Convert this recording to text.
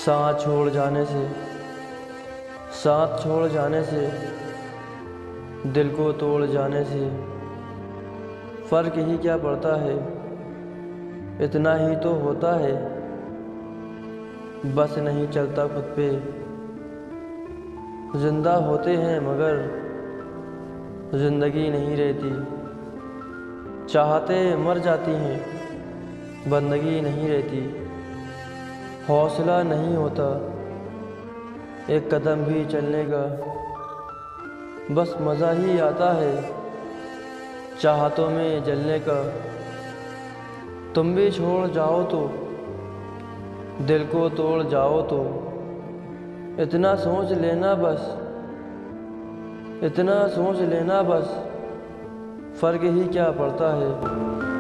साथ छोड़ जाने से, साथ छोड़ जाने से, दिल को तोड़ जाने से फ़र्क ही क्या पड़ता है, इतना ही तो होता है। बस नहीं चलता खुद पे, जिंदा होते हैं मगर जिंदगी नहीं रहती। चाहते मर जाती हैं, बंदगी नहीं रहती। हौसला नहीं होता एक कदम भी चलने का, बस मज़ा ही आता है चाहतों में जलने का। तुम भी छोड़ जाओ तो, दिल को तोड़ जाओ तो, इतना सोच लेना बस, इतना सोच लेना बस, फ़र्क ही क्या पड़ता है।